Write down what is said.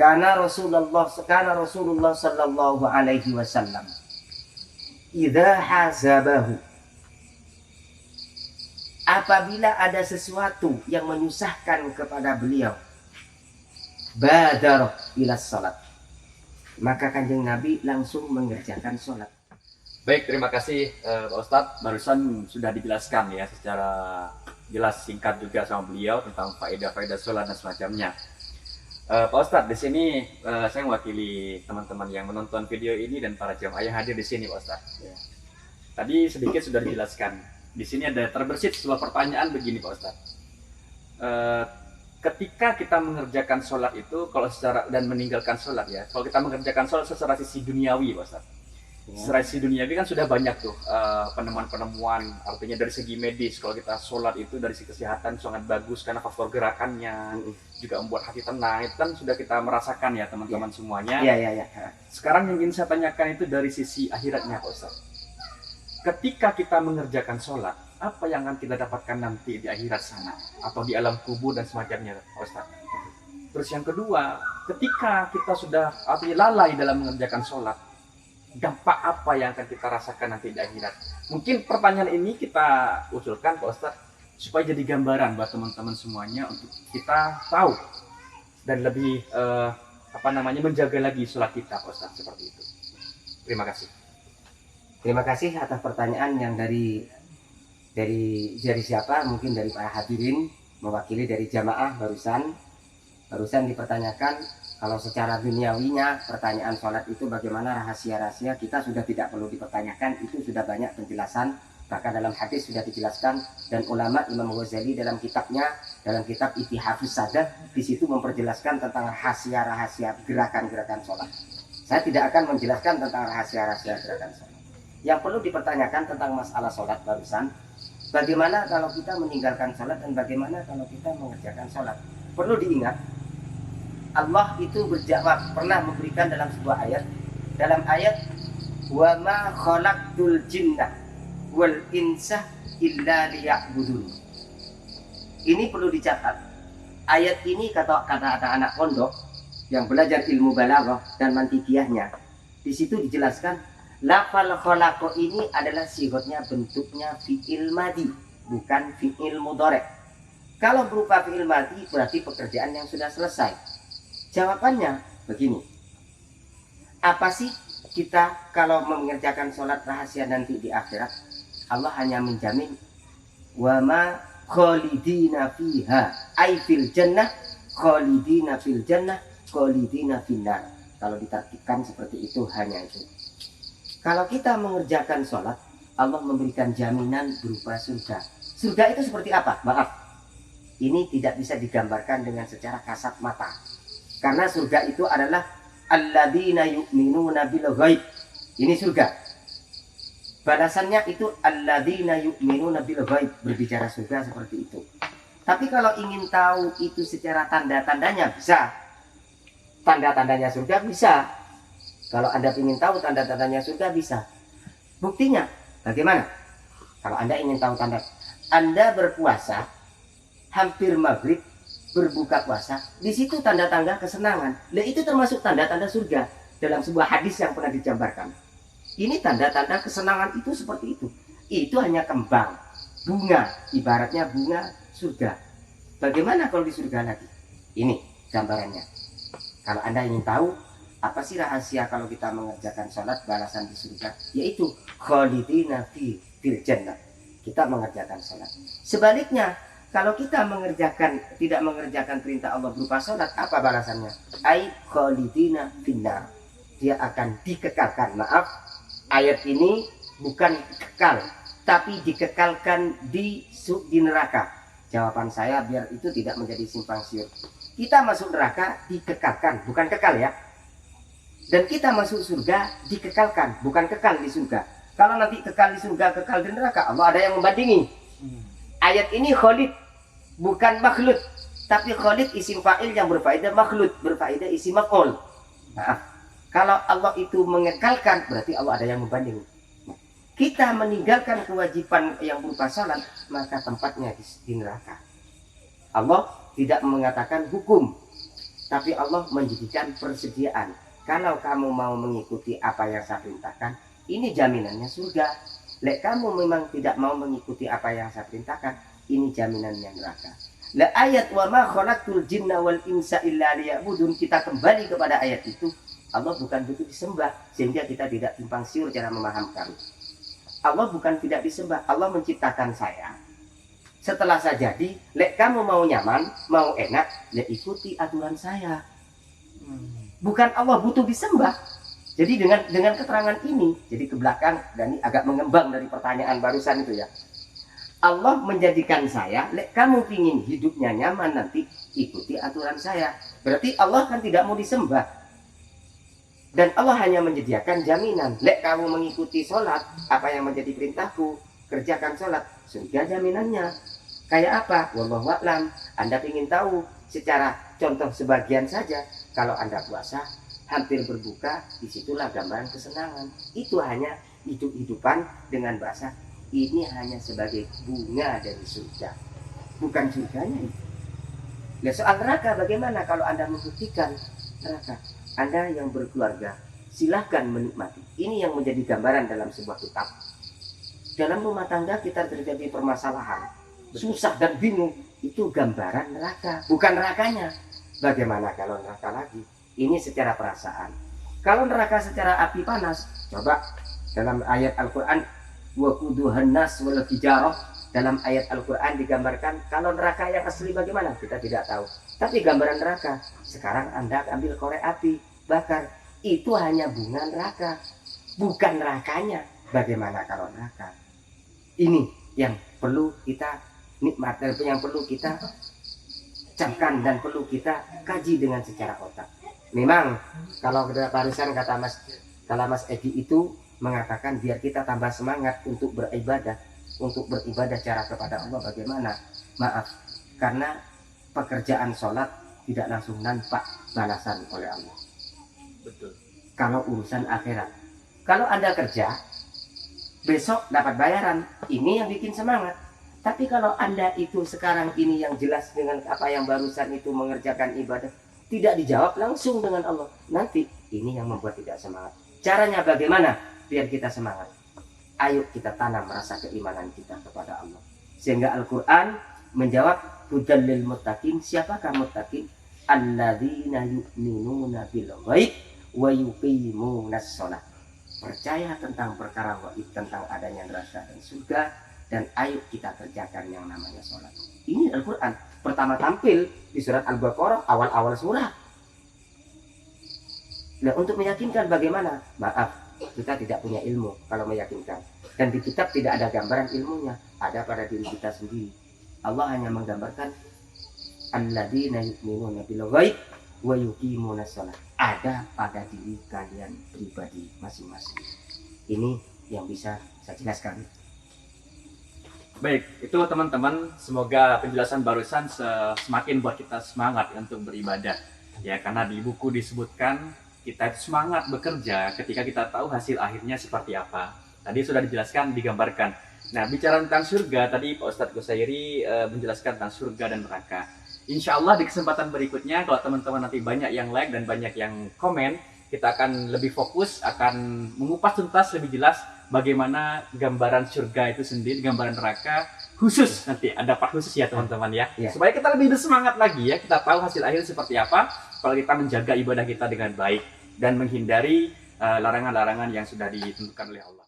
Karena Rasulullah sallallahu alaihi wasallam idza hazabahu, apabila ada sesuatu yang menyusahkan kepada beliau, badar ila salat, maka kanjeng Nabi langsung mengerjakan sholat. Baik, terima kasih Pak Ustadz. Barusan sudah dijelaskan ya secara jelas singkat juga sama beliau tentang faedah-faedah sholat dan semacamnya. Pak Ustadz, di sini saya mewakili teman-teman yang menonton video ini dan para jamaah yang hadir di sini, Pak Ustadz. Ya. Tadi sedikit sudah dijelaskan. Di sini ada terbersit sebuah pertanyaan begini, Pak Ustadz. Ketika kita mengerjakan sholat itu, kalau secara dan meninggalkan sholat ya, kalau kita mengerjakan sholat secara sisi duniawi, Pak Ustadz. Secara sisi duniawi kan sudah banyak tuh penemuan-penemuan, artinya dari segi medis, kalau kita sholat itu dari segi kesehatan sangat bagus karena faktor gerakannya juga membuat hati tenang, itu kan sudah kita merasakan ya teman-teman semuanya. Iya. Sekarang yang ingin saya tanyakan itu dari sisi akhiratnya, Pak Ustadz. Ketika kita mengerjakan sholat, apa yang akan kita dapatkan nanti di akhirat sana atau di alam kubur dan semacamnya, Pak Ustadz. Terus yang kedua, ketika kita sudah lalai dalam mengerjakan sholat, dampak apa yang akan kita rasakan nanti di akhirat? Mungkin pertanyaan ini kita usulkan, Pak Ustadz, supaya jadi gambaran buat teman-teman semuanya untuk kita tahu dan lebih menjaga lagi sholat kita, Pak Ustadz, seperti itu. Terima kasih. Terima kasih atas pertanyaan yang dari siapa? Mungkin dari para hadirin mewakili dari jamaah barusan dipertanyakan. Kalau secara duniawinya pertanyaan sholat itu bagaimana rahasia-rahasia kita sudah tidak perlu dipertanyakan, itu sudah banyak penjelasan, bahkan dalam hadis sudah dijelaskan, dan ulama Imam Ghazali dalam kitab Ithihafus Sadah di situ memperjelaskan tentang rahasia-rahasia gerakan-gerakan sholat. Saya tidak akan menjelaskan tentang rahasia-rahasia gerakan sholat. Yang perlu dipertanyakan tentang masalah sholat barusan, bagaimana kalau kita meninggalkan sholat dan bagaimana kalau kita mengerjakan sholat. Perlu diingat, Allah itu pernah memberikan dalam sebuah ayat, wa ma khalaqtul jinna wal insa illa liya'budun. Ini perlu dicatat. Ayat ini kata anak pondok yang belajar ilmu balaghah dan mantikiyahnya, di situ dijelaskan lafal khalaqa ini adalah sighotnya, bentuknya fi'il madi, bukan fi'il mudhari'. Kalau berupa fi'il madi berarti pekerjaan yang sudah selesai. Jawabannya begini, apa sih kita kalau mengerjakan sholat rahasia nanti di akhirat? Allah hanya menjamin wa ma khalidina fiha ay fil jannah khalidina fil jannah khalidina finnar. Kalau ditartibkan seperti itu, hanya itu. Kalau kita mengerjakan sholat, Allah memberikan jaminan berupa surga. Surga itu seperti apa? Maaf, ini tidak bisa digambarkan dengan secara kasat mata. Karena surga itu adalah alladzina yu'minuna bil ghaib. Ini surga. Balasannya itu alladzina yu'minuna bil ghaib, berbicara surga seperti itu. Tapi kalau ingin tahu itu secara tanda-tandanya bisa. Tanda-tandanya surga bisa. Kalau Anda ingin tahu tanda-tandanya surga bisa. Buktinya bagaimana? Kalau Anda ingin tahu tanda, Anda berpuasa hampir maghrib, berbuka puasa, di situ tanda-tanda kesenangan. Nah, itu termasuk tanda-tanda surga dalam sebuah hadis yang pernah digambarkan. Ini tanda-tanda kesenangan itu seperti itu. Itu hanya kembang, bunga, ibaratnya bunga surga. Bagaimana kalau di surga lagi? Ini gambarannya. Kalau Anda ingin tahu apa sih rahasia kalau kita mengerjakan sholat balasan di surga, yaitu khalidina fil jannah. Kita mengerjakan sholat. Sebaliknya, kalau kita tidak mengerjakan perintah Allah berupa sholat, apa balasannya? Ai khalidina finnar. Dia akan dikekalkan. Maaf, ayat ini bukan kekal, tapi dikekalkan di neraka. Jawaban saya biar itu tidak menjadi simpang siur. Kita masuk neraka dikekalkan, bukan kekal ya. Dan kita masuk surga dikekalkan, bukan kekal di surga. Kalau nanti kekal di surga, kekal di neraka, Allah ada yang membandingi. Ayat ini khalid, bukan makhlud. Tapi khalid isim fa'il yang berfaedah makhlud, berfaedah isim maf'ul. Nah, kalau Allah itu mengekalkan, berarti Allah ada yang membanding. Kita meninggalkan kewajiban yang berupa salat, maka tempatnya di neraka. Allah tidak mengatakan hukum. Tapi Allah menjadikan persediaan. Kalau kamu mau mengikuti apa yang saya perintahkan, ini jaminannya surga. Lek kamu memang tidak mau mengikuti apa yang saya perintahkan, ini jaminannya neraka. La ayat wa ma khalaqtul jinna wal insa illa liya'budun, kita kembali kepada ayat itu. Allah bukan butuh disembah, sehingga kita tidak simpang siur cara memahamkan. Allah bukan tidak disembah, Allah menciptakan saya. Setelah saya jadi, lek kamu mau nyaman, mau enak, lek ikuti aturan saya. Bukan Allah butuh disembah. Jadi dengan keterangan ini, jadi ke belakang, dan ini agak mengembang dari pertanyaan barusan itu ya. Allah menjadikan saya, lek kamu ingin hidupnya nyaman nanti, ikuti aturan saya. Berarti Allah kan tidak mau disembah. Dan Allah hanya menyediakan jaminan. Lek kamu mengikuti sholat, apa yang menjadi perintahku, kerjakan sholat, surga jaminannya. Kayak apa? Wallahu a'lam. Anda ingin tahu secara contoh sebagian saja. Kalau Anda puasa, hampir berbuka, disitulah gambaran kesenangan. Itu hanya hidup-hidupan dengan bahasa, ini hanya sebagai bunga dari surga. Bukan surganya itu. Nah, soal neraka bagaimana kalau Anda membuktikan neraka? Anda yang berkeluarga, silahkan menikmati. Ini yang menjadi gambaran dalam sebuah kitab. Dalam rumah tangga kita terjadi permasalahan, susah dan bingung. Itu gambaran neraka, bukan nerakanya. Bagaimana kalau neraka lagi? Ini secara perasaan. Kalau neraka secara api panas, coba dalam ayat Al-Quran, waquduhan nas wal hijarah, dalam ayat Al-Quran digambarkan kalau neraka yang asli bagaimana kita tidak tahu, tapi gambaran neraka sekarang Anda ambil korek api bakar, itu hanya bunga neraka, bukan nerakanya. Bagaimana kalau neraka? Ini yang perlu kita nikmat dan yang perlu kita camkan dan perlu kita kaji dengan secara otak. Memang kalau barusan kata Mas Edi itu mengatakan biar kita tambah semangat untuk beribadah cara kepada Allah bagaimana? Maaf, karena pekerjaan sholat tidak langsung nampak balasan oleh Allah. Betul. Kalau urusan akhirat, kalau Anda kerja besok dapat bayaran, ini yang bikin semangat. Tapi kalau Anda itu sekarang ini yang jelas dengan apa yang barusan itu mengerjakan ibadah, tidak dijawab langsung dengan Allah, nanti ini yang membuat tidak semangat. Caranya bagaimana biar kita semangat? Ayo kita tanam rasa keimanan kita kepada Allah. Sehingga Al-Quran menjawab, hudan lil muttaqin. Siapakah muttaqin? Alladzina yu'minuna bil ghaib wa yuqimunas shalah. Percaya tentang perkara gaib, tentang adanya neraka dan surga, dan ayo kita kerjakan yang namanya sholat. Ini Al-Quran pertama tampil di surat Al-Baqarah, awal-awal surat. Nah, untuk meyakinkan bagaimana? Maaf, kita tidak punya ilmu kalau meyakinkan. Dan di kitab tidak ada gambaran ilmunya, ada pada diri kita sendiri. Allah hanya menggambarkan alladzina yu'minuna bil ghaib wa yuqimunas shalah. Ada pada diri kalian pribadi masing-masing. Ini yang bisa saya jelaskan. Baik, itu teman-teman, semoga penjelasan barusan semakin buat kita semangat untuk beribadah. Ya, karena di buku disebutkan kita semangat bekerja ketika kita tahu hasil akhirnya seperti apa. Tadi sudah dijelaskan, digambarkan. Nah, bicara tentang surga, tadi Pak Ustadz Qusairi menjelaskan tentang surga dan neraka. Insya Allah di kesempatan berikutnya, kalau teman-teman nanti banyak yang like dan banyak yang komen, kita akan lebih fokus, akan mengupas tuntas lebih jelas bagaimana gambaran surga itu sendiri, gambaran neraka khusus. Nanti ada part khusus ya teman-teman ya. Supaya kita lebih bersemangat lagi ya, kita tahu hasil akhir seperti apa kalau kita menjaga ibadah kita dengan baik dan menghindari larangan-larangan yang sudah ditentukan oleh Allah.